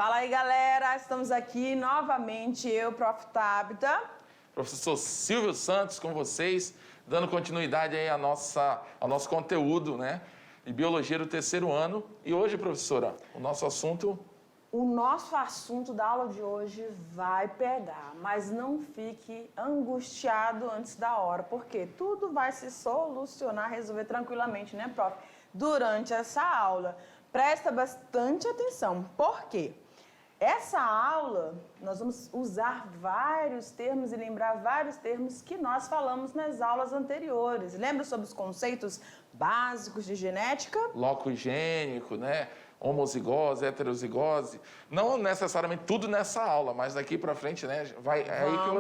Fala aí, galera. Estamos aqui novamente, eu, Prof. Tabita. Professor Silvio Santos com vocês, dando continuidade aí ao nosso conteúdo, né? De Biologia do terceiro ano. E hoje, professora, o nosso assunto da aula de hoje vai pegar, mas não fique angustiado antes da hora, porque tudo vai se solucionar, resolver tranquilamente, né, prof? Durante essa aula. Presta bastante atenção, por quê? Essa aula, nós vamos usar vários termos e lembrar vários termos que nós falamos nas aulas anteriores. Lembra sobre os conceitos básicos de genética? Loco gênico, né? Homozigose, heterozigose. Não necessariamente tudo nessa aula, mas daqui para frente, né? É aí que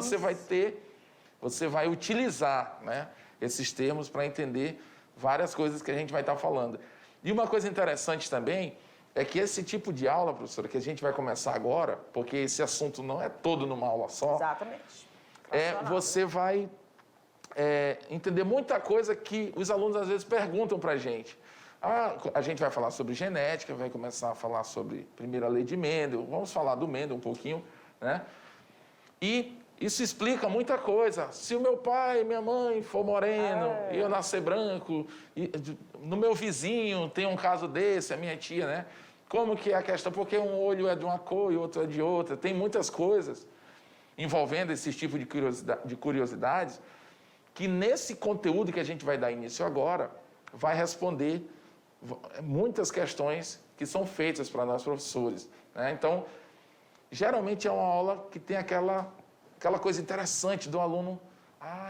você vai utilizar, né? Esses termos para entender várias coisas que a gente vai estar falando. E uma coisa interessante também é que esse tipo de aula, professora, que a gente vai começar agora, porque esse assunto não é todo numa aula só. Exatamente. Você vai entender muita coisa que os alunos às vezes perguntam para a gente. A gente vai falar sobre genética, vai começar a falar sobre a primeira lei de Mendel, vamos falar do Mendel um pouquinho, né? E isso explica muita coisa. Se o meu pai e minha mãe for moreno e eu nascer branco, e no meu vizinho tem um caso desse, a minha tia, né? Como que é a questão? Porque um olho é de uma cor e outro é de outra. Tem muitas coisas envolvendo esse tipo de curiosidades que nesse conteúdo que a gente vai dar início agora vai responder muitas questões que são feitas para nós professores, né? Então, geralmente é uma aula que tem aquela coisa interessante do aluno.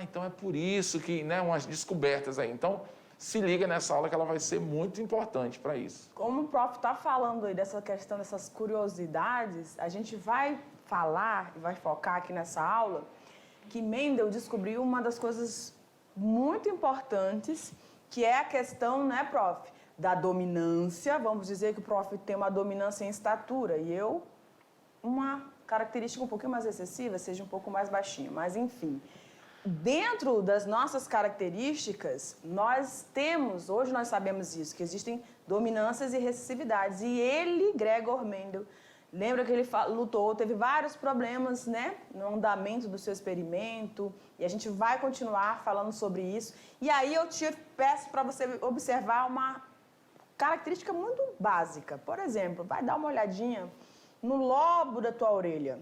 Então é por isso que, né, umas descobertas aí. Então, se liga nessa aula que ela vai ser muito importante para isso. Como o prof está falando aí dessa questão, dessas curiosidades, a gente vai falar e vai focar aqui nessa aula que Mendel descobriu uma das coisas muito importantes, que é a questão, né, prof, da dominância. Vamos dizer que o prof tem uma dominância em estatura e eu uma característica um pouquinho mais excessiva, seja um pouco mais baixinho, mas enfim. Dentro das nossas características, hoje nós sabemos isso, que existem dominâncias e recessividades. E ele, Gregor Mendel, lembra que ele lutou, teve vários problemas, né, no andamento do seu experimento, e a gente vai continuar falando sobre isso. E aí eu te peço para você observar uma característica muito básica. Por exemplo, vai dar uma olhadinha no lobo da tua orelha.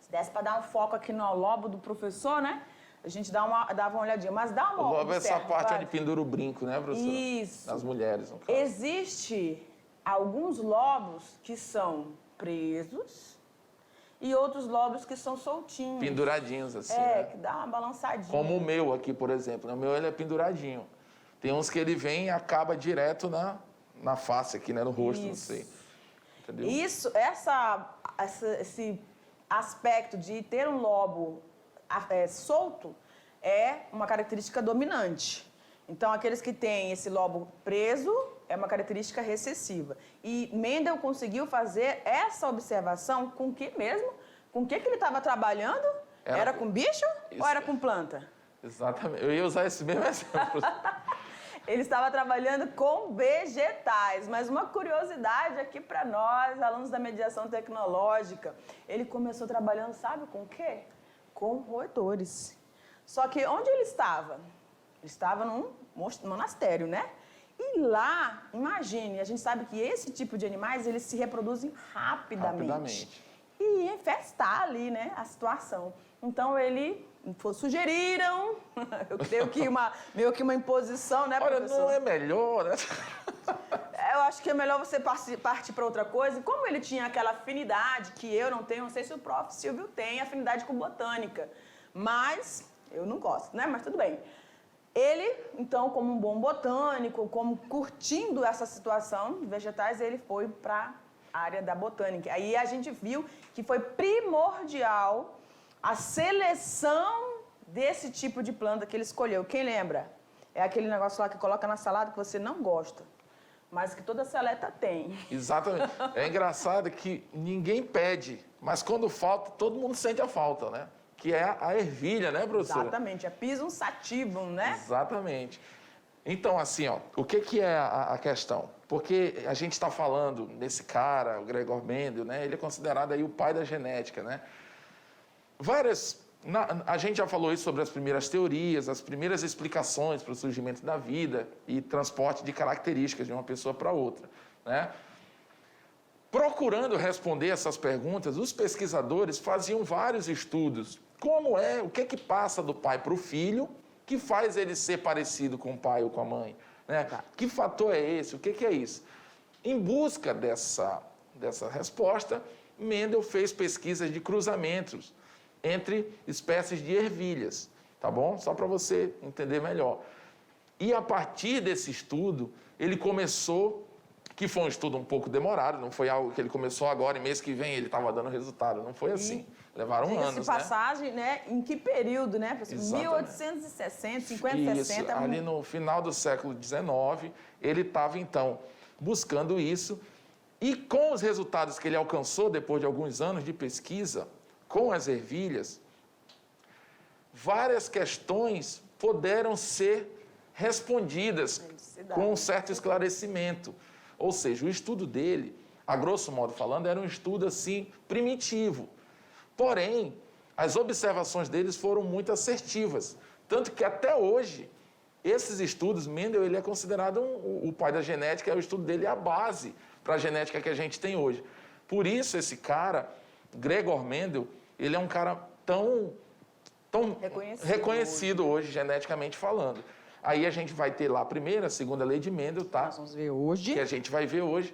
Se desse para dar um foco aqui no lobo do professor, né? A gente dava uma olhadinha, mas dá uma olhada. O lobo é essa parte onde pendura o brinco, né, professora? Isso. Das mulheres, no caso. Existe alguns lobos que são presos e outros lobos que são soltinhos. Penduradinhos, assim, né? Que dá uma balançadinha. Como o meu aqui, por exemplo. O meu, ele é penduradinho. Tem uns que ele vem e acaba direto na face aqui, né, no rosto, não sei. Entendeu? Isso, esse aspecto de ter um lobo solto é uma característica dominante. Então, aqueles que têm esse lobo preso é uma característica recessiva. E Mendel conseguiu fazer essa observação com que mesmo? Com o que ele estava trabalhando? Era com bicho ou era com planta? Exatamente. Eu ia usar esse mesmo exemplo. Ele estava trabalhando com vegetais, mas uma curiosidade aqui para nós, alunos da mediação tecnológica, ele começou trabalhando, sabe com o quê? Com roedores. Só que onde ele estava? Ele estava num monastério, né? E lá, imagine, a gente sabe que esse tipo de animais, eles se reproduzem rapidamente. E ia infestar ali, né, a situação. Então, sugeriram, eu creio que meio que uma imposição, né, professor? Olha, não é melhor, né? Eu acho que é melhor você partir para outra coisa. E como ele tinha aquela afinidade que eu não tenho, não sei se o prof. Silvio tem afinidade com botânica, mas eu não gosto, né? Mas tudo bem. Ele, então, como um bom botânico, como curtindo essa situação de vegetais, ele foi para a área da botânica. Aí a gente viu que foi primordial a seleção desse tipo de planta que ele escolheu. Quem lembra? É aquele negócio lá que coloca na salada que você não gosta, mas que toda seleta tem. Exatamente. É engraçado que ninguém pede, mas quando falta, todo mundo sente a falta, né? Que é a ervilha, né, professora? Exatamente, é Pisum sativum, né? Exatamente. Então, assim, ó, o que é a questão? porque a gente está falando nesse cara, o Gregor Mendel, né? Ele é considerado aí o pai da genética, né? A gente já falou isso sobre as primeiras teorias, as primeiras explicações para o surgimento da vida e transporte de características de uma pessoa para outra, né? Procurando responder essas perguntas, os pesquisadores faziam vários estudos. O que passa do pai para o filho que faz ele ser parecido com o pai ou com a mãe? Né? Que fator é esse? O que é isso? Em busca dessa resposta, Mendel fez pesquisas de cruzamentos entre espécies de ervilhas, tá bom? Só para você entender melhor. E a partir desse estudo, ele começou, que foi um estudo um pouco demorado, não foi algo que ele começou agora e mês que vem ele estava dando resultado, não foi assim. Levaram anos, de passagem, né? Em que período, né? Exatamente. 1860, 50, Isso, 60... ali no final do século XIX, ele estava, então, buscando isso. E com os resultados que ele alcançou depois de alguns anos de pesquisa com as ervilhas, várias questões puderam ser respondidas com um certo esclarecimento. Ou seja, o estudo dele, a grosso modo falando, era um estudo assim primitivo. Porém, as observações deles foram muito assertivas. Tanto que até hoje, esses estudos, Mendel ele é considerado o pai da genética, o estudo dele é a base para a genética que a gente tem hoje. Por isso, esse cara, Gregor Mendel, ele é um cara tão reconhecido hoje, geneticamente falando. Aí a gente vai ter lá a primeira, a segunda lei de Mendel, tá? Nós vamos ver hoje. Que a gente vai ver hoje.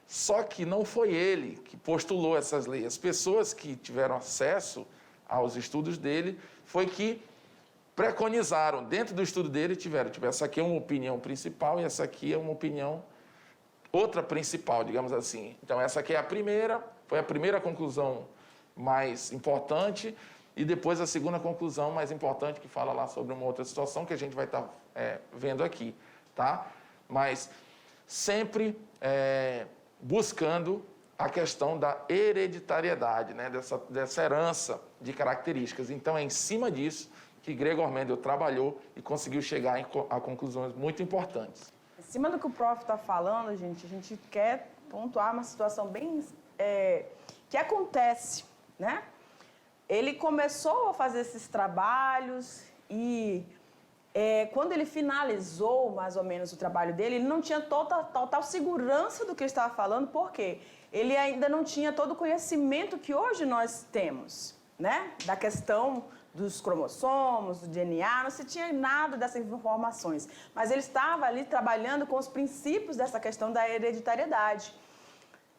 Só que não foi ele que postulou essas leis. As pessoas que tiveram acesso aos estudos dele foi que preconizaram, dentro do estudo dele, tiveram essa aqui é uma opinião principal e essa aqui é uma opinião, outra principal, digamos assim. Então, essa aqui é foi a primeira conclusão mais importante e depois a segunda conclusão mais importante, que fala lá sobre uma outra situação que a gente vai estar vendo aqui, tá? Mas sempre buscando a questão da hereditariedade, né? dessa herança de características. Então, é em cima disso que Gregor Mendel trabalhou e conseguiu chegar a conclusões muito importantes. Em cima do que o prof está falando, a gente quer pontuar uma situação bem... que acontece, né? Ele começou a fazer esses trabalhos e... quando ele finalizou, mais ou menos, o trabalho dele, ele não tinha total segurança do que ele estava falando, por quê? Ele ainda não tinha todo o conhecimento que hoje nós temos, né? Da questão dos cromossomos, do DNA, não se tinha nada dessas informações. Mas ele estava ali trabalhando com os princípios dessa questão da hereditariedade.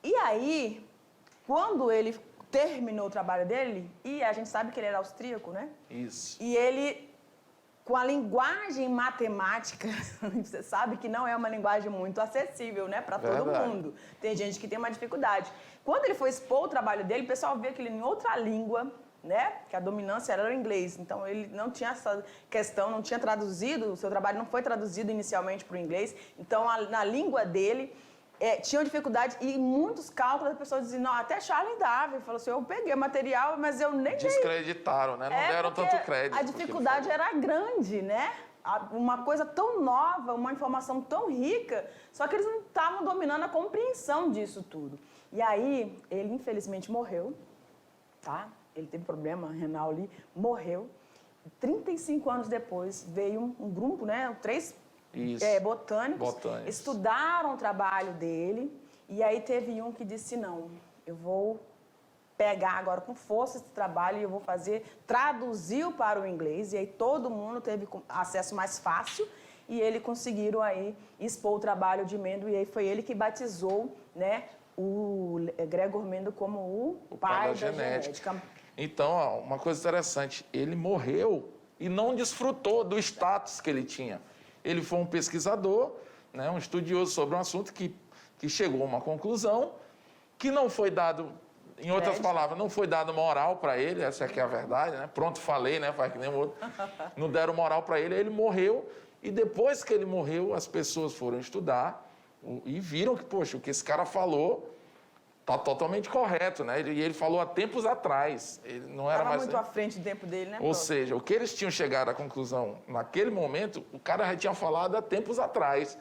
E aí, quando ele terminou o trabalho dele, e a gente sabe que ele era austríaco, né? Isso. E ele... com a linguagem matemática, você sabe que não é uma linguagem muito acessível, né, para todo mundo. Tem gente que tem uma dificuldade. Quando ele foi expor o trabalho dele, o pessoal vê aquilo em outra língua, né, que a dominância era o inglês. Então, ele não tinha essa questão, não tinha traduzido, o seu trabalho não foi traduzido inicialmente para o inglês. Então, na língua dele... tinham dificuldade e muitos cálculos, as pessoas diziam, não, até Charles Darwin falou assim, eu peguei o material, mas eu nem... Descreditaram, né? Não deram tanto crédito. A dificuldade era grande, né? Uma coisa tão nova, uma informação tão rica, só que eles não estavam dominando a compreensão disso tudo. E aí, ele infelizmente morreu, tá? Ele teve problema renal ali, morreu. 35 anos depois, veio um grupo, né? 3 botânicos, estudaram o trabalho dele, e aí teve um que disse, não, eu vou pegar agora com força esse trabalho e eu vou traduziu para o inglês, e aí todo mundo teve acesso mais fácil, e ele conseguiram aí expor o trabalho de Mendel, e aí foi ele que batizou, né, o Gregor Mendel como o pai da genética. Então, ó, uma coisa interessante, ele morreu e não desfrutou do status que ele tinha. Ele foi um pesquisador, né, um estudioso sobre um assunto que chegou a uma conclusão que não foi dado, em outras palavras, não foi dado moral para ele, essa aqui é a verdade, né? Pronto, falei, né? Faz que nem o outro. Não deram moral para ele, ele morreu. E depois que ele morreu, as pessoas foram estudar e viram que, poxa, o que esse cara falou está totalmente correto, né? E ele falou há tempos atrás. Ele não era mais... muito à frente do tempo dele, né? Ou seja, o que eles tinham chegado à conclusão naquele momento, o cara já tinha falado há tempos atrás.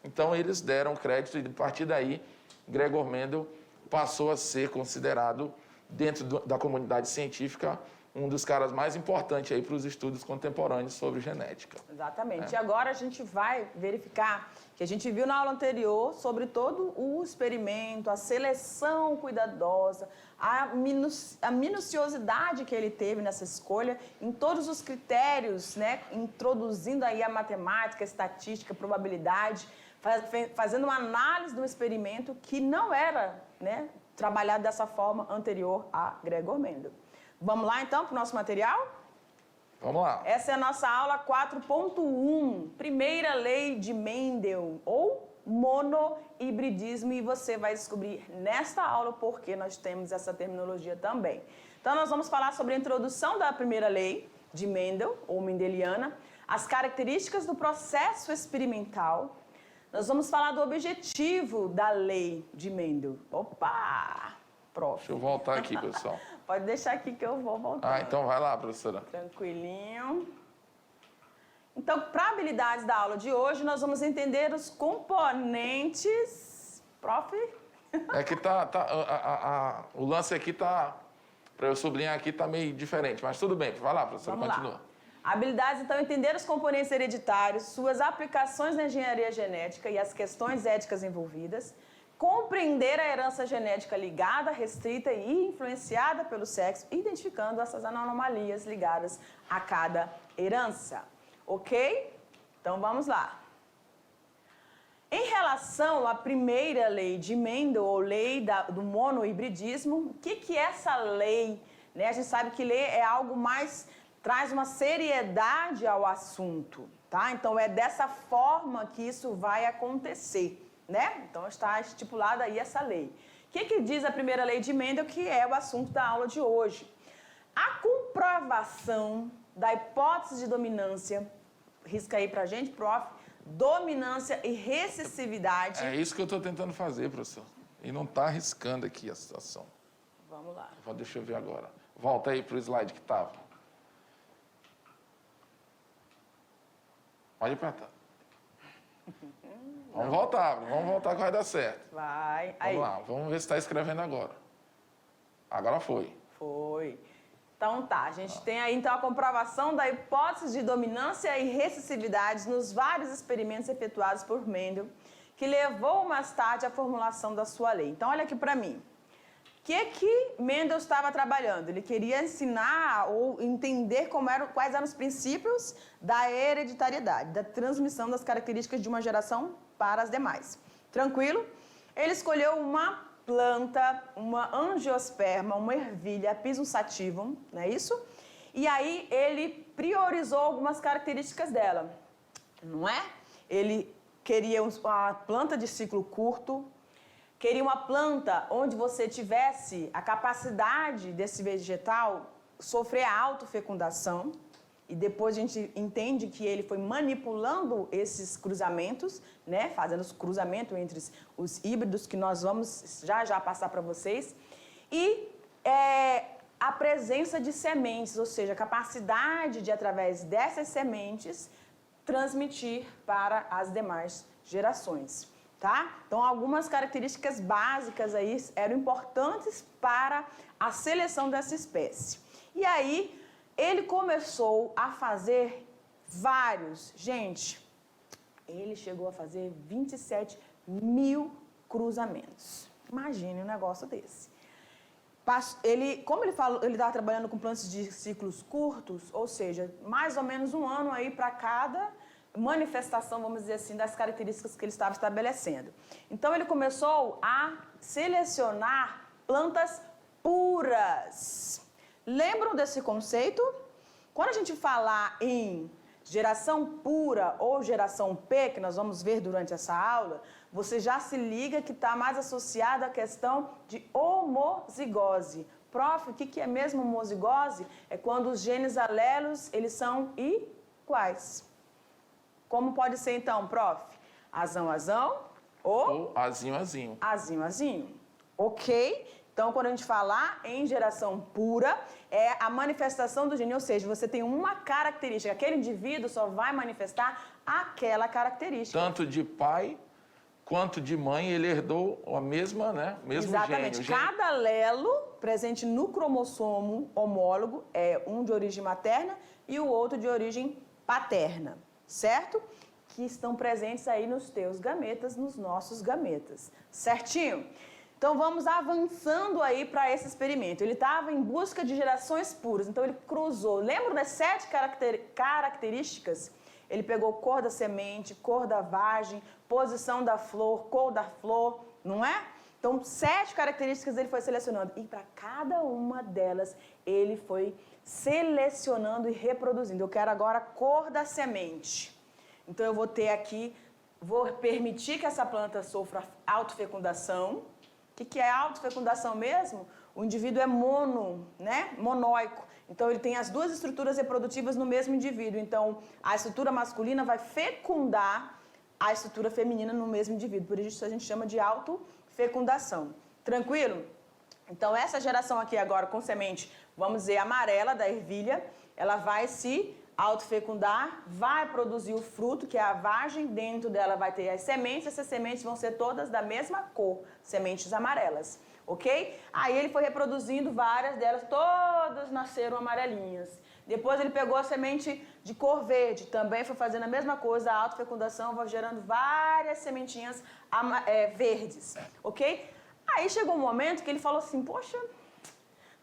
Então, eles deram crédito e, a partir daí, Gregor Mendel passou a ser considerado, dentro da comunidade científica, um dos caras mais importantes aí para os estudos contemporâneos sobre genética. Exatamente. E agora a gente vai verificar que a gente viu na aula anterior sobre todo o experimento, a seleção cuidadosa, a minuciosidade que ele teve nessa escolha, em todos os critérios, né, introduzindo aí a matemática, a estatística, a probabilidade, fazendo uma análise do experimento que não era, né, trabalhado dessa forma anterior a Gregor Mendel. Vamos lá, então, para o nosso material? Vamos lá. Essa é a nossa aula 4.1, primeira lei de Mendel, ou monohibridismo, e você vai descobrir nesta aula por que nós temos essa terminologia também. Então, nós vamos falar sobre a introdução da primeira lei de Mendel, ou mendeliana, as características do processo experimental. Nós vamos falar do objetivo da lei de Mendel. Opa! Prof. Deixa eu voltar aqui, pessoal. Pode deixar aqui que eu vou voltar. Então vai lá, professora. Tranquilinho. Então, para habilidades da aula de hoje, nós vamos entender os componentes... Prof? É que o lance aqui tá, para eu sublinhar aqui, tá meio diferente, mas tudo bem. Vai lá, professora, continua. Lá. Habilidades, então, entender os componentes hereditários, suas aplicações na engenharia genética e as questões éticas envolvidas, compreender a herança genética ligada, restrita e influenciada pelo sexo, identificando essas anomalias ligadas a cada herança. Ok? Então, vamos lá. Em relação à primeira lei de Mendel, ou lei do monohibridismo, o que é essa lei? Né? A gente sabe que lei é algo mais... traz uma seriedade ao assunto, tá? Então, é dessa forma que isso vai acontecer. Né? Então, está estipulada aí essa lei. O que diz a primeira lei de Mendel, que é o assunto da aula de hoje? A comprovação da hipótese de dominância, risca aí pra gente, prof, dominância e recessividade. É isso que eu estou tentando fazer, professor. E não está arriscando aqui a situação. Vamos lá. Deixa eu ver agora. Volta aí para o slide que estava. Pode apertar. Vamos voltar que vai dar certo. Vai. Aí. Vamos lá, vamos ver se está escrevendo agora. Agora foi. Foi. Então tá, a gente tem aí então a comprovação da hipótese de dominância e recessividade nos vários experimentos efetuados por Mendel, que levou mais tarde à formulação da sua lei. Então olha aqui para mim. O que Mendel estava trabalhando? Ele queria ensinar ou entender quais eram os princípios da hereditariedade, da transmissão das características de uma geração para as demais. Tranquilo? Ele escolheu uma planta, uma angiosperma, uma ervilha, Pisum sativum, não é isso? E aí ele priorizou algumas características dela, não é? Ele queria uma planta de ciclo curto, queria uma planta onde você tivesse a capacidade desse vegetal sofrer a autofecundação, e depois a gente entende que ele foi manipulando esses cruzamentos, né, fazendo os cruzamentos entre os híbridos, que nós vamos já passar para vocês, e a presença de sementes, ou seja, a capacidade de, através dessas sementes, transmitir para as demais gerações. Tá? Então, algumas características básicas aí eram importantes para a seleção dessa espécie. E aí, ele começou a fazer vários. Gente, ele chegou a fazer 27 mil cruzamentos. Imagine um negócio desse. Como ele falou, ele estava trabalhando com plantas de ciclos curtos, ou seja, mais ou menos um ano aí para cada manifestação, vamos dizer assim, das características que ele estava estabelecendo. Então, ele começou a selecionar plantas puras. Lembram desse conceito? Quando a gente falar em geração pura ou geração P, que nós vamos ver durante essa aula, você já se liga que está mais associado à questão de homozigose. Prof, o que é mesmo homozigose? É quando os genes alelos, eles são iguais. Como pode ser, então, prof? Azão, azão ou azinho, azinho. Azinho, azinho. Ok? Então, quando a gente falar em geração pura, é a manifestação do gene, ou seja, você tem uma característica. Aquele indivíduo só vai manifestar aquela característica. Tanto de pai quanto de mãe, ele herdou a mesma, né? O mesmo Exatamente. gene. Cada alelo presente no cromossomo homólogo é um de origem materna e o outro de origem paterna, certo? Que estão presentes aí nos teus gametas, nos nossos gametas, certinho? Então vamos avançando aí para esse experimento. Ele estava em busca de gerações puras, então ele cruzou. Lembra das 7 características? Ele pegou cor da semente, cor da vagem, posição da flor, cor da flor, não é? Então, 7 características ele foi selecionando. E para cada uma delas, ele foi selecionando e reproduzindo. Eu quero agora a cor da semente. Então, eu vou ter aqui, vou permitir que essa planta sofra autofecundação. O que é autofecundação mesmo? O indivíduo é monóico. Então, ele tem as 2 estruturas reprodutivas no mesmo indivíduo. Então, a estrutura masculina vai fecundar a estrutura feminina no mesmo indivíduo. Por isso, a gente chama de autofecundação. Tranquilo? Então, essa geração aqui agora com semente, vamos dizer, amarela da ervilha, ela vai se autofecundar, vai produzir o fruto, que é a vagem, dentro dela vai ter as sementes, essas sementes vão ser todas da mesma cor, sementes amarelas. Ok? Aí ele foi reproduzindo várias delas, todas nasceram amarelinhas. Depois ele pegou a semente de cor verde, também foi fazendo a mesma coisa, a autofecundação, vai gerando várias sementinhas verdes. Ok? Aí chegou um momento que ele falou assim, poxa,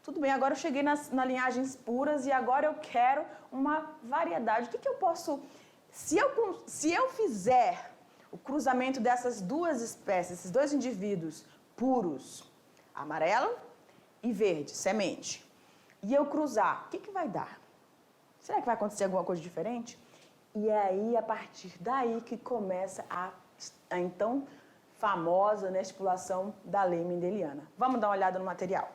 tudo bem, agora eu cheguei nas linhagens puras e agora eu quero uma variedade. O que eu posso... Se eu fizer o cruzamento dessas 2 espécies, esses 2 indivíduos puros, amarelo e verde, semente, e eu cruzar, o que vai dar? Será que vai acontecer alguma coisa diferente? E é aí, a partir daí, que começa a então famosa, né, estipulação da lei mendeliana. Vamos dar uma olhada no material.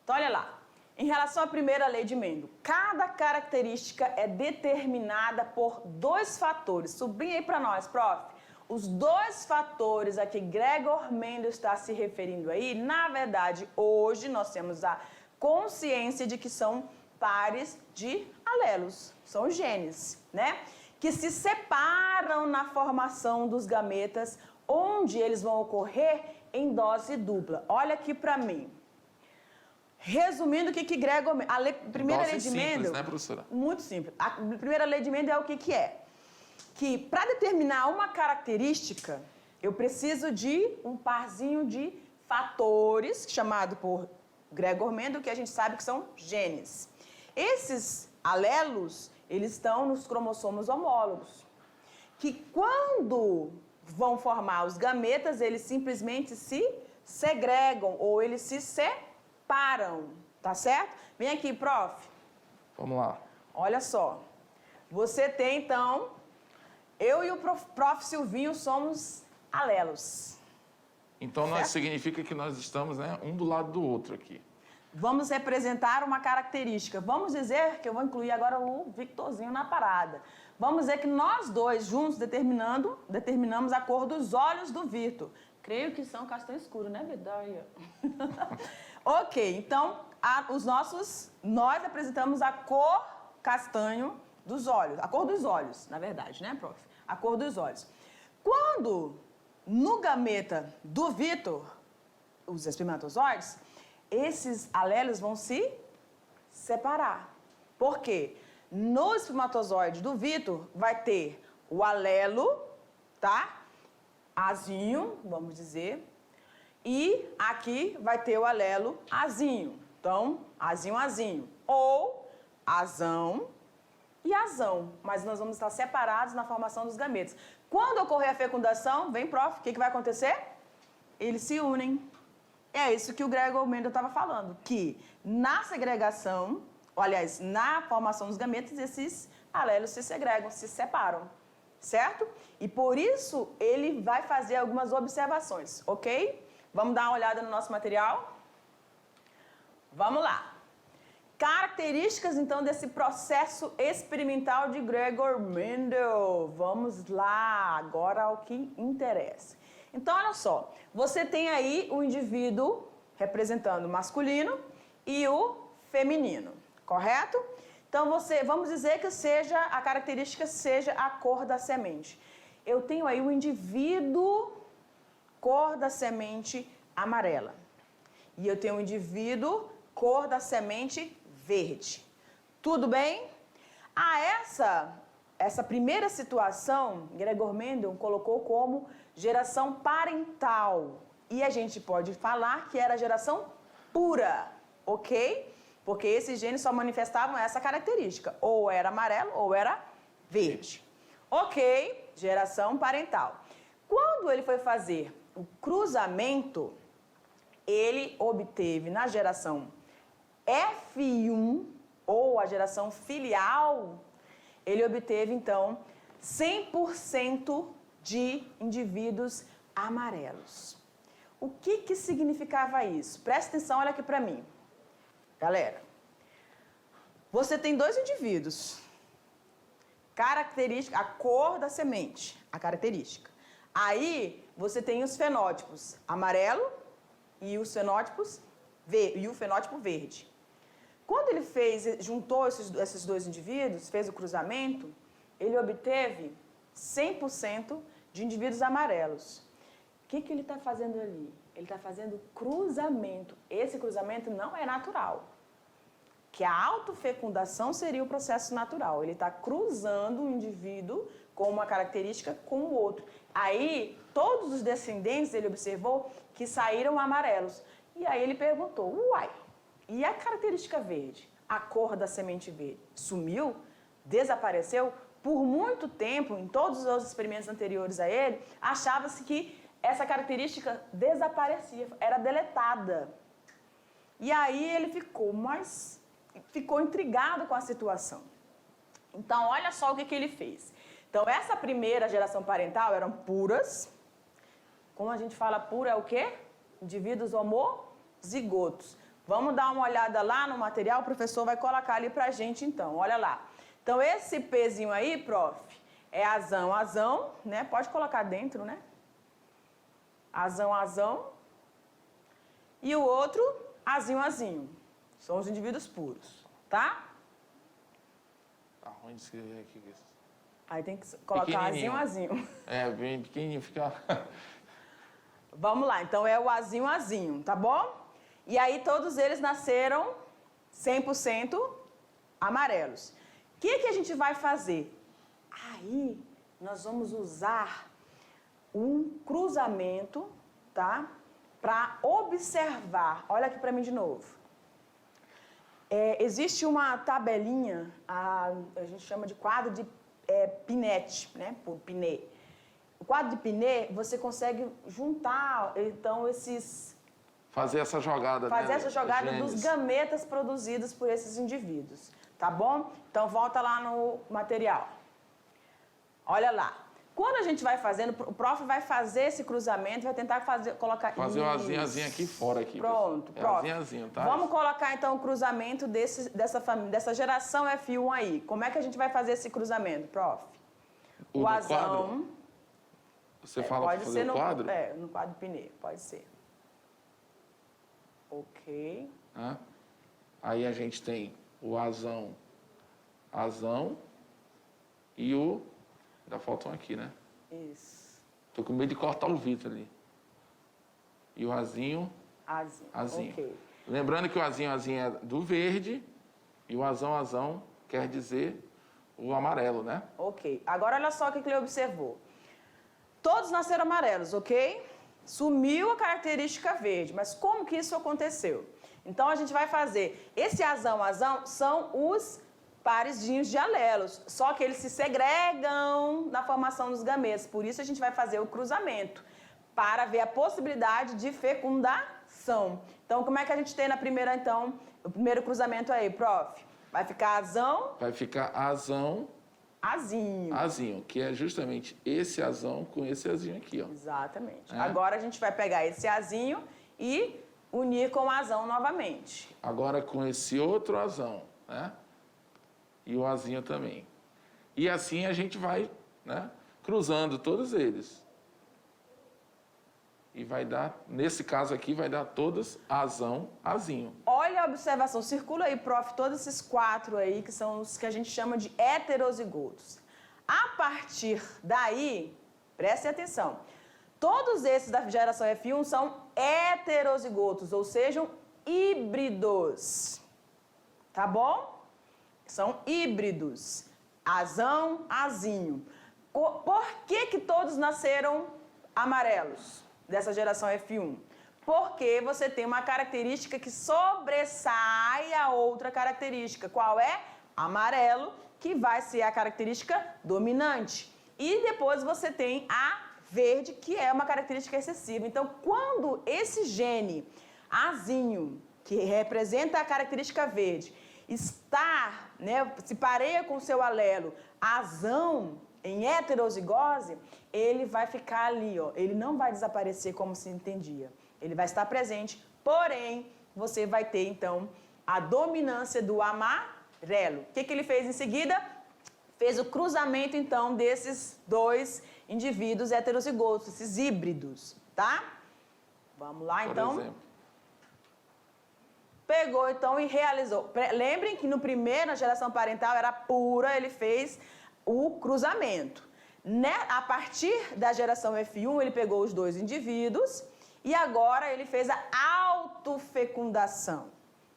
Então, olha lá. Em relação à primeira lei de Mendel, cada característica é determinada por 2 fatores. Sublinha aí para nós, prof. Os 2 fatores a que Gregor Mendel está se referindo aí, na verdade, hoje nós temos a consciência de que são pares de alelos, são genes, né? Que se separam na formação dos gametas, onde eles vão ocorrer em dose dupla. Olha aqui para mim. Resumindo, o que Gregor... primeira lei de Mendel... Simples, né, professora? Muito simples. A primeira lei de Mendel é o que é? Que para determinar uma característica, eu preciso de um parzinho de fatores, chamado por Gregor Mendel, que a gente sabe que são genes. Esses alelos, eles estão nos cromossomos homólogos, que quando vão formar os gametas, eles simplesmente se segregam ou eles se separam, tá certo? Vem aqui, prof. Vamos lá. Olha só. Você tem, então, eu e o prof. Silvinho somos alelos. Então, significa que nós estamos, né, um do lado do outro aqui. Vamos representar uma característica. Vamos dizer que eu vou incluir agora o Victorzinho na parada. Vamos dizer que nós 2 juntos determinamos a cor dos olhos do Vitor. Creio que são castanho escuro, né, Vitória? Ok, então nós apresentamos a cor castanho dos olhos, a cor dos olhos, na verdade, né, prof? A cor dos olhos. Quando no gameta do Vitor, os espermatozoides, esses alelos vão se separar. Por quê? No espermatozoide do Vitor vai ter o alelo, tá? Azinho, vamos dizer. E aqui vai ter o alelo azinho. Então, azinho, azinho. Ou azão e azão. Mas nós vamos estar separados na formação dos gametas. Quando ocorrer a fecundação, vem, prof, o que vai acontecer? Eles se unem. É isso que o Gregor Mendel estava falando, que na segregação, ou, aliás, na formação dos gametas, esses alelos se segregam, se separam, certo? E por isso ele vai fazer algumas observações, ok? Vamos dar uma olhada no nosso material? Vamos lá. Características, então, desse processo experimental de Gregor Mendel. Vamos lá, agora ao que interessa. Então, olha só, você tem aí o indivíduo representando o masculino e o feminino, correto? Então, vamos dizer que a característica seja a cor da semente. eu tenho aí o indivíduo cor da semente amarela. E eu tenho o indivíduo cor da semente verde. Tudo bem? Essa primeira situação, Gregor Mendel colocou como geração parental. E a gente pode falar que era geração pura, ok? Porque esses genes só manifestavam essa característica. Ou era amarelo ou era verde. Ok, geração parental. Quando ele foi fazer o cruzamento, ele obteve na geração F1, ou a geração filial, ele obteve, então, 100% de indivíduos amarelos. O que significava isso? Presta atenção, olha aqui para mim. Galera, você tem dois indivíduos. Característica, a cor da semente, a característica. Aí, você tem os fenótipos amarelo e os fenótipos e o fenótipo verde. Quando ele juntou esses dois indivíduos, fez o cruzamento, ele obteve 100% de indivíduos amarelos. O que ele está fazendo ali? Ele está fazendo cruzamento. Esse cruzamento não é natural. Que a autofecundação seria o processo natural. Ele está cruzando um indivíduo com uma característica com o outro. Aí, todos os descendentes, ele observou que saíram amarelos. E aí ele perguntou, uai, e a característica verde? A cor da semente verde sumiu? Desapareceu? Por muito tempo, em todos os experimentos anteriores a ele, achava-se que essa característica desaparecia, era deletada. E aí ele ficou intrigado com a situação. Então, olha só o que ele fez. Então, essa primeira geração parental eram puras. Como a gente fala pura é o quê? Indivíduos homozigotos. Vamos dar uma olhada lá no material, o professor vai colocar ali pra gente então, olha lá. Então, esse Pzinho aí, prof, é azão, né? Pode colocar dentro, né? Azão. E o outro, azinho. São os indivíduos puros, tá? Tá ruim de escrever aqui. Aí tem que colocar azinho. É, bem pequenininho, fica... Vamos lá, então é o azinho, tá bom? E aí todos eles nasceram 100% amarelos. O que a gente vai fazer? Aí nós vamos usar um cruzamento, tá? Para observar. Olha aqui para mim de novo. Existe uma tabelinha, a gente chama de quadro de Pinet, né? Por Pinet. O quadro de Pinet, você consegue juntar, então, Fazer essa jogada, Fazer essa jogada dos gametas produzidos por esses indivíduos, tá bom? Então, volta lá no material. Olha lá. Quando a gente vai fazendo, o prof vai fazer esse cruzamento, vai tentar colocar... Fazer o azinho aqui fora. Aqui, pronto, prof. Azinho, tá? Vamos colocar, então, o cruzamento dessa geração F1 aí. Como é que a gente vai fazer esse cruzamento, prof? O azão... Quadro? Você fala para fazer o quadro? No quadro Pinet, pode ser. Ok. Aí a gente tem o azão e o... Ainda faltam aqui, né? Isso. Tô com medo de cortar o vidro ali. E o azinho. Ok. Lembrando que o azinho é do verde e o azão quer dizer o amarelo, né? Ok. Agora olha só o que ele observou. Todos nasceram amarelos, ok? Sumiu a característica verde, mas como que isso aconteceu? Então a gente vai fazer, esse azão são os parezinhos de alelos, só que eles se segregam na formação dos gametas, por isso a gente vai fazer o cruzamento, para ver a possibilidade de fecundação. Então como é que a gente tem na primeira, então, o primeiro cruzamento aí, prof? Vai ficar azão? Vai ficar azinho, que é justamente esse azão com esse azinho aqui, ó. Exatamente. Agora a gente vai pegar esse azinho e unir com o azão novamente. Agora com esse outro azão, né? E o azinho também. E assim a gente vai, né, cruzando todos eles. E vai dar, nesse caso aqui, vai dar todos azinho. Olha a observação, circula aí, prof, todos esses 4 aí, que são os que a gente chama de heterozigotos. A partir daí, Prestem atenção. Todos esses da geração F1 são heterozigotos, ou sejam, híbridos. Tá bom? São híbridos. Azão, azinho. Por que todos nasceram amarelos dessa geração F1? Porque você tem uma característica que sobressai a outra característica. Qual é? Amarelo, que vai ser a característica dominante. E depois você tem a verde, que é uma característica excessiva. Então, quando esse gene azinho, que representa a característica verde, está, se pareia com o seu alelo azão em heterozigose, ele vai ficar ali, ó. Ele não vai desaparecer como se entendia. Ele vai estar presente, porém, você vai ter, então, a dominância do amarelo. O que ele fez em seguida? Fez o cruzamento, então, desses dois indivíduos heterozigotos, esses híbridos, tá? Vamos lá, então. Por exemplo. Pegou, então, e realizou. Lembrem que no primeiro, na geração parental, era pura, ele fez o cruzamento. A partir da geração F1, ele pegou os dois indivíduos e agora ele fez a autofecundação,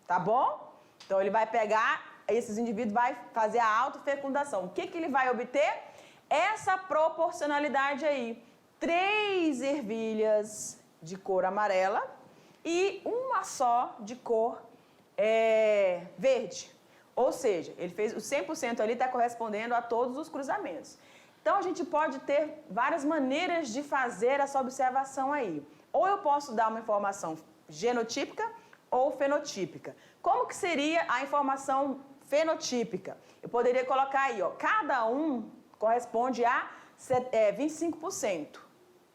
tá bom? Então, ele vai pegar esses indivíduos, vai fazer a autofecundação. O que ele vai obter? Essa proporcionalidade aí. 3 ervilhas de cor amarela e uma só de cor verde. Ou seja, ele fez o 100% ali, está correspondendo a todos os cruzamentos. Então, a gente pode ter várias maneiras de fazer essa observação aí. Ou eu posso dar uma informação genotípica ou fenotípica. Como que seria a informação fenotípica? Eu poderia colocar aí, ó, cada um corresponde a 25%,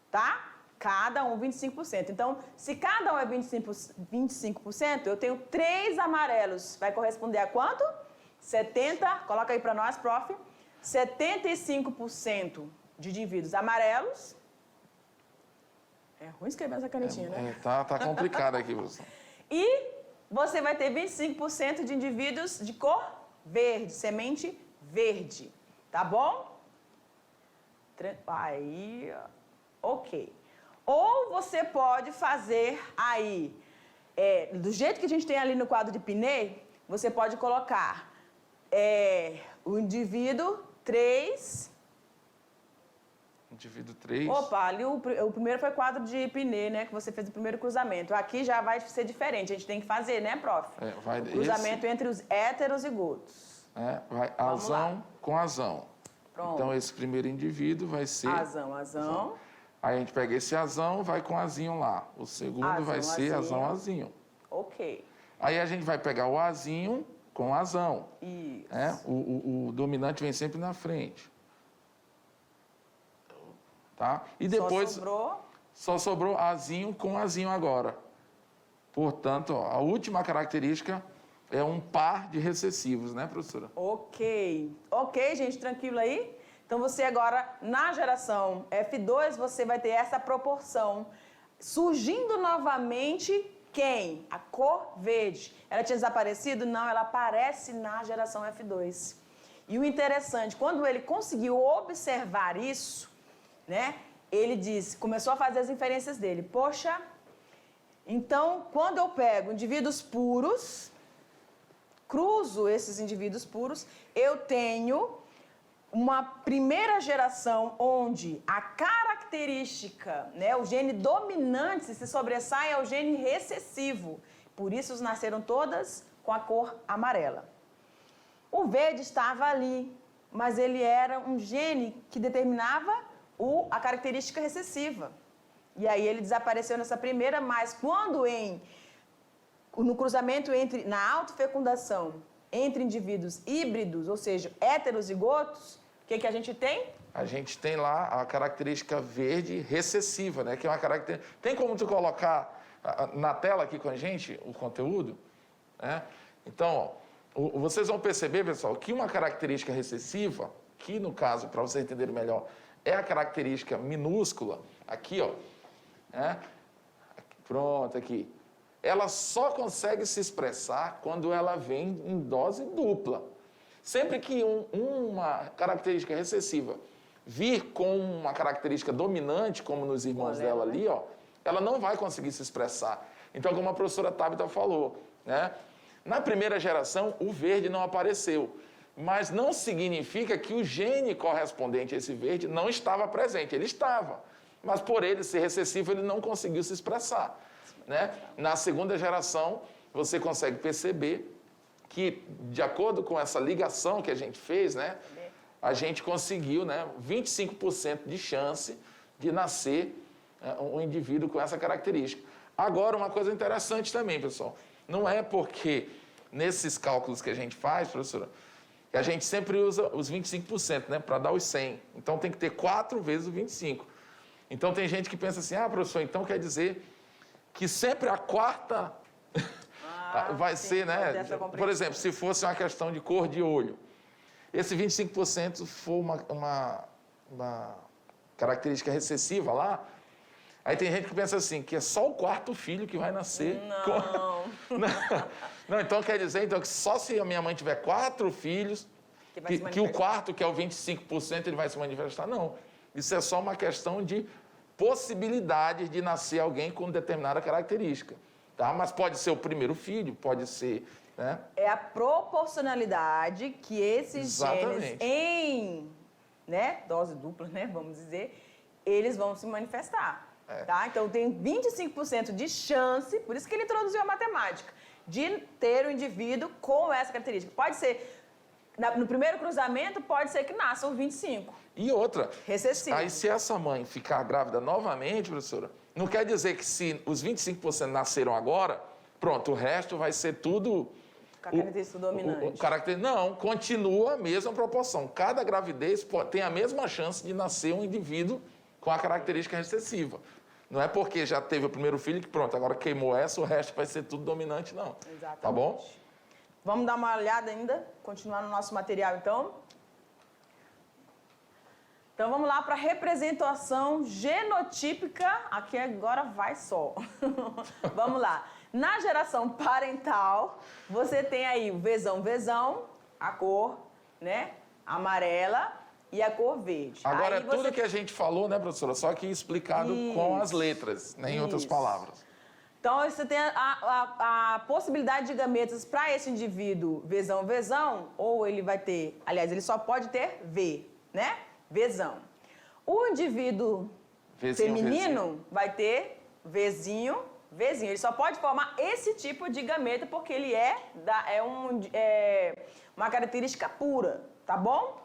tá? Cada um 25%. Então, se cada um é 25%, eu tenho 3 amarelos. Vai corresponder a quanto? 70, coloca aí para nós, prof. 75% de indivíduos amarelos. É ruim escrever essa canetinha, né? Tá complicado aqui, professor. E você vai ter 25% de indivíduos de cor verde, semente verde. Tá bom? Aí, ok. Ou você pode fazer aí, do jeito que a gente tem ali no quadro de Pinet, você pode colocar o indivíduo 3. Indivíduo 3. Opa, ali o primeiro foi quadro de Pinet, né? Que você fez o primeiro cruzamento. Aqui já vai ser diferente. A gente tem que fazer, né, prof? Vai o cruzamento entre os heterozigotos. Vai azão com azão. Pronto. Então, esse primeiro indivíduo vai ser... Azão. Aí a gente pega esse azão, vai com azinho lá. O segundo vai ser azinho. Ok. Aí a gente vai pegar o azinho com azão. Isso. O dominante vem sempre na frente. Tá? E depois... Só sobrou azinho com azinho agora. Portanto, ó, a última característica é um par de recessivos, né, professora? Ok. Ok, gente, tranquilo aí? Então, você agora, na geração F2, você vai ter essa proporção. Surgindo novamente, quem? A cor verde. Ela tinha desaparecido? Não, ela aparece na geração F2. E o interessante, quando ele conseguiu observar isso, né, ele disse, começou a fazer as inferências dele. Poxa, então, quando eu pego indivíduos puros, cruzo esses indivíduos puros, eu tenho uma primeira geração onde a característica, né, o gene dominante se sobressai ao gene recessivo. Por isso, nasceram todas com a cor amarela. O verde estava ali, mas ele era um gene que determinava a característica recessiva. E aí ele desapareceu nessa primeira, mas quando no cruzamento na autofecundação entre indivíduos híbridos, ou seja, heterozigotos, o que a gente tem? A gente tem lá a característica verde recessiva, né? Que é uma característica... Tem como tu colocar na tela aqui com a gente o conteúdo? Então, ó, vocês vão perceber, pessoal, que uma característica recessiva, que no caso, para vocês entenderem melhor, é a característica minúscula, aqui, ó. Pronto, aqui. Ela só consegue se expressar quando ela vem em dose dupla. Sempre que uma característica recessiva vir com uma característica dominante, como nos irmãos dela ali, ó, ela não vai conseguir se expressar. Então, como a professora Tabita falou, né? Na primeira geração, o verde não apareceu, mas não significa que o gene correspondente a esse verde não estava presente. Ele estava, mas por ele ser recessivo, ele não conseguiu se expressar, né? Na segunda geração, você consegue perceber que, de acordo com essa ligação que a gente fez, né, a gente conseguiu, né, 25% de chance de nascer um indivíduo com essa característica. Agora, uma coisa interessante também, pessoal, não é porque nesses cálculos que a gente faz, professora, que a gente sempre usa os 25%, né, para dar os 100. Então, tem que ter 4 vezes o 25. Então, tem gente que pensa assim, professor, então quer dizer que sempre a quarta vai ser, né? Por exemplo, se fosse uma questão de cor de olho, esse 25% for uma característica recessiva lá, aí tem gente que pensa assim, que é só o quarto filho que vai nascer. Não, então quer dizer que só se a minha mãe tiver 4 filhos, que o quarto, que é o 25%, ele vai se manifestar. Não, isso é só uma questão de possibilidade de nascer alguém com determinada característica. Tá? Mas pode ser o primeiro filho, pode ser... Né? É a proporcionalidade que esses genes em, né, dose dupla, né, vamos dizer, eles vão se manifestar. Tá? Então, tem 25% de chance, por isso que ele introduziu a matemática, de ter um indivíduo com essa característica. Pode ser, no primeiro cruzamento, pode ser que nasçam 25. E outra, recessivo. Aí se essa mãe ficar grávida novamente, professora, não quer dizer que se os 25% nasceram agora, pronto, o resto vai ser tudo... Característica dominante. Não, continua a mesma proporção. Cada gravidez tem a mesma chance de nascer um indivíduo com a característica recessiva. Não é porque já teve o primeiro filho que pronto, agora queimou essa, o resto vai ser tudo dominante, não. Exatamente. Tá bom? Vamos dar uma olhada ainda, continuar no nosso material, então. Então, vamos lá para a representação genotípica. Aqui agora vai só. Vamos lá. Na geração parental, você tem aí o vezão, a cor, né, amarela e a cor verde. Agora, aí tudo que a gente falou, né, professora, só que explicado com as letras, né, em outras palavras. Então, você tem a possibilidade de gametas para esse indivíduo vezão, ou ele vai ter... Aliás, ele só pode ter V, né? Vezão. O indivíduo feminino vai ter Vzinho. Ele só pode formar esse tipo de gameta porque ele é uma característica pura, tá bom?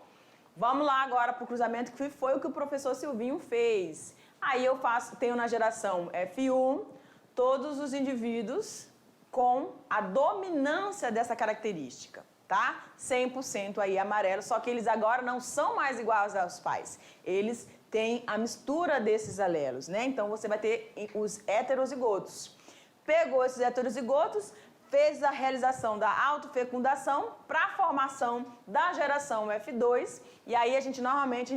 Vamos lá agora para o cruzamento, que foi o que o professor Silvinho fez. Aí eu tenho na geração F1 todos os indivíduos com a dominância dessa característica, tá? 100% aí amarelo, só que eles agora não são mais iguais aos pais. Eles têm a mistura desses alelos, né? Então, você vai ter os heterozigotos. Pegou esses heterozigotos, fez a realização da autofecundação para a formação da geração F2. E aí, a gente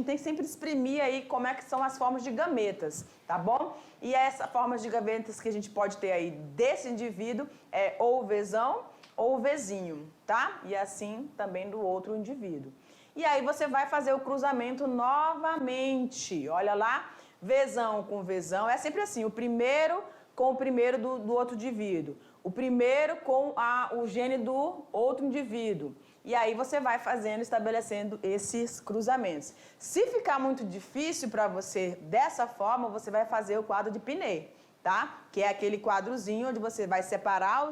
tem que sempre exprimir aí como é que são as formas de gametas, tá bom? E essas formas de gametas que a gente pode ter aí desse indivíduo é ou Vzão ou Vzinho, tá? E assim também do outro indivíduo. E aí você vai fazer o cruzamento novamente. Olha lá, Vzão com Vzão. É sempre assim, o primeiro com o primeiro do outro indivíduo. O primeiro com o gene do outro indivíduo. E aí você vai estabelecendo esses cruzamentos. Se ficar muito difícil para você dessa forma, você vai fazer o quadro de Pinet, tá? Que é aquele quadrozinho onde você vai separar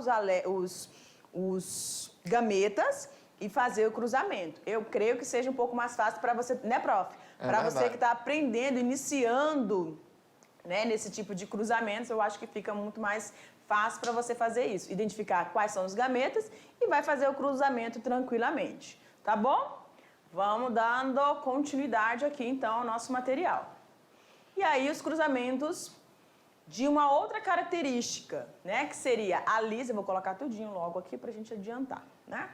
os gametas e fazer o cruzamento. Eu creio que seja um pouco mais fácil para você, né, prof? Para você que está aprendendo, iniciando, né, nesse tipo de cruzamentos, eu acho que fica muito mais fácil para você fazer isso. Identificar quais são os gametas e vai fazer o cruzamento tranquilamente. Tá bom? Vamos dando continuidade aqui, então, ao nosso material. E aí, os cruzamentos de uma outra característica, né? Que seria a lisa. Eu vou colocar tudinho logo aqui para a gente adiantar, né?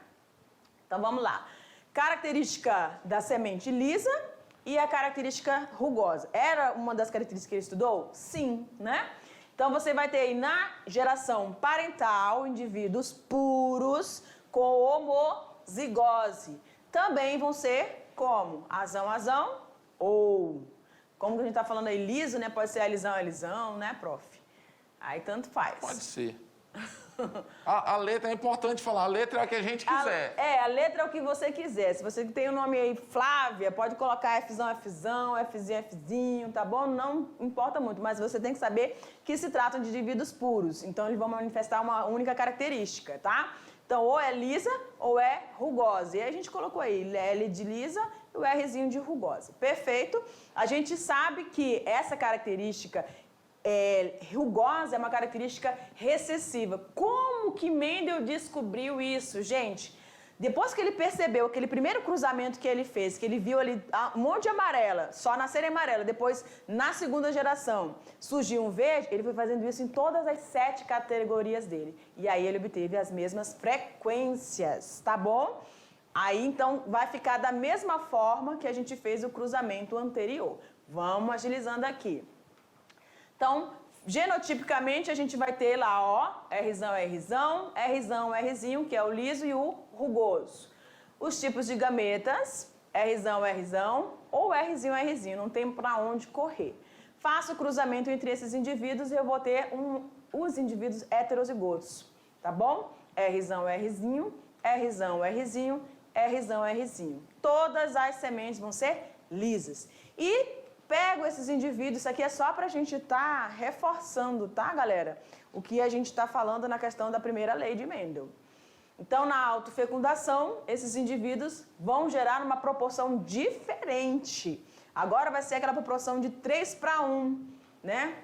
Então, vamos lá. Característica da semente lisa e a característica rugosa. Era uma das características que ele estudou? Sim, né? Então, você vai ter aí na geração parental indivíduos puros com homozigose. Também vão ser como azão, ou. Como que a gente está falando aí, liso, né? Pode ser alisão, né, prof? Aí tanto faz. Pode ser. A letra é importante falar, a letra é a que a gente quiser. A letra é o que você quiser. Se você tem o nome aí Flávia, pode colocar Fzão, Fzinho, tá bom? Não importa muito, mas você tem que saber que se tratam de indivíduos puros. Então, eles vão manifestar uma única característica, tá? Então, ou é lisa ou é rugosa. E aí a gente colocou aí L de lisa e o Rzinho de rugosa. Perfeito? A gente sabe que essa característica rugosa é uma característica recessiva. Como que Mendel descobriu isso, gente? Depois que ele percebeu aquele primeiro cruzamento que ele fez, que ele viu ali um monte de amarela, só nascer amarela, depois na segunda geração surgiu um verde, ele foi fazendo isso em todas as 7 categorias dele. E aí ele obteve as mesmas frequências, tá bom? Aí então vai ficar da mesma forma que a gente fez o cruzamento anterior. Vamos agilizando aqui. Então, genotipicamente, a gente vai ter lá, ó, Rzão, Rzinho, que é o liso e o rugoso. Os tipos de gametas, Rzão, ou Rzinho, não tem para onde correr. Faço o cruzamento entre esses indivíduos e eu vou ter os indivíduos heterozigotos, tá bom? Rzão, Rzinho, Rzinho. Todas as sementes vão ser lisas. E pego esses indivíduos, isso aqui é só para a gente estar reforçando, tá, galera? O que a gente está falando na questão da primeira lei de Mendel. Então, na autofecundação, esses indivíduos vão gerar uma proporção diferente. Agora vai ser aquela proporção de 3:1, né?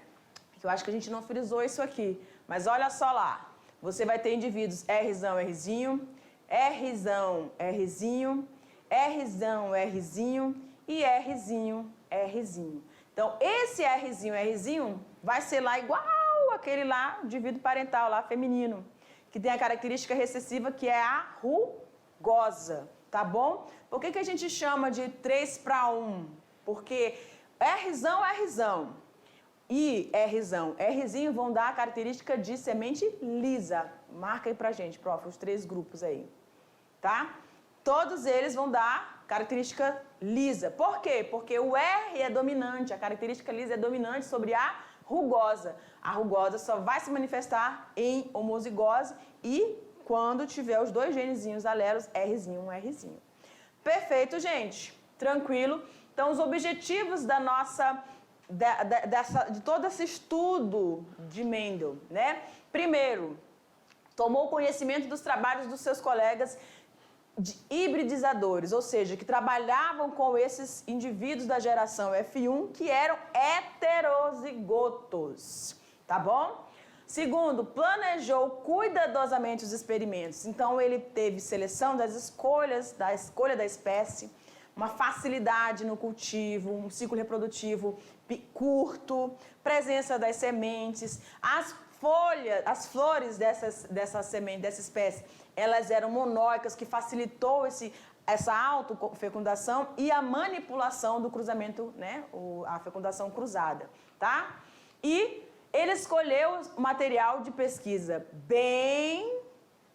Eu acho que a gente não frisou isso aqui. Mas olha só lá. Você vai ter indivíduos Rzão, Rzinho, Rzão, Rzinho, Rzão, Rzinho e Rzinho, Rzinho. Então, esse Rzinho vai ser lá igual aquele lá, indivíduo parental lá, feminino, que tem a característica recessiva que é a rugosa, tá bom? Por que a gente chama de 3:1? Porque Rzão e Rzinho vão dar a característica de semente lisa. Marca aí pra gente, prof, os 3 grupos aí, tá? Todos eles vão dar característica lisa. Por quê? Porque o R é dominante, a característica lisa é dominante sobre a rugosa. A rugosa só vai se manifestar em homozigose e quando tiver os 2 genezinhos alelos, Rzinho, Rzinho. Perfeito, gente? Tranquilo? Então, os objetivos da nossa, de todo esse estudo de Mendel, né? Primeiro, tomou conhecimento dos trabalhos dos seus colegas de hibridizadores, ou seja, que trabalhavam com esses indivíduos da geração F1 que eram heterozigotos, tá bom? Segundo, planejou cuidadosamente os experimentos. Então, ele teve seleção da escolha da espécie, uma facilidade no cultivo, um ciclo reprodutivo curto, presença das sementes, as flores dessa semente, dessa espécie, elas eram monóicas, que facilitou essa autofecundação e a manipulação do cruzamento, né? A fecundação cruzada, tá? E ele escolheu o material de pesquisa bem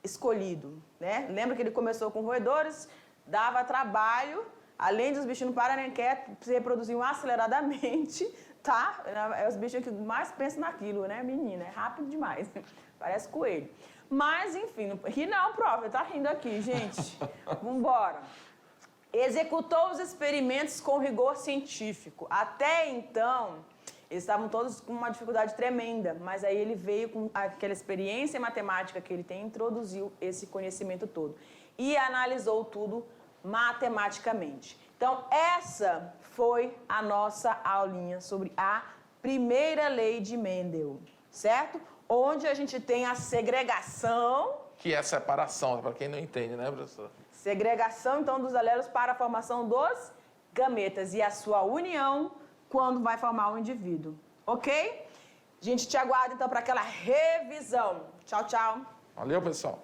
escolhido, né? Lembra que ele começou com roedores, dava trabalho, além dos bichinhos não pararem quietos, se reproduziam aceleradamente, tá? É os bichos que mais pensam naquilo, né, menina? É rápido demais. Parece coelho. Mas, enfim, ri não, prof. Tá rindo aqui, gente. Vambora. Executou os experimentos com rigor científico. Até então, eles estavam todos com uma dificuldade tremenda, mas aí ele veio com aquela experiência matemática que ele tem e introduziu esse conhecimento todo. E analisou tudo matematicamente. Então, essa foi a nossa aulinha sobre a primeira lei de Mendel, certo? Onde a gente tem a segregação... Que é a separação, para quem não entende, né, professor? Segregação, então, dos alelos para a formação dos gametas e a sua união quando vai formar um indivíduo, ok? A gente te aguarda, então, para aquela revisão. Tchau, tchau. Valeu, pessoal.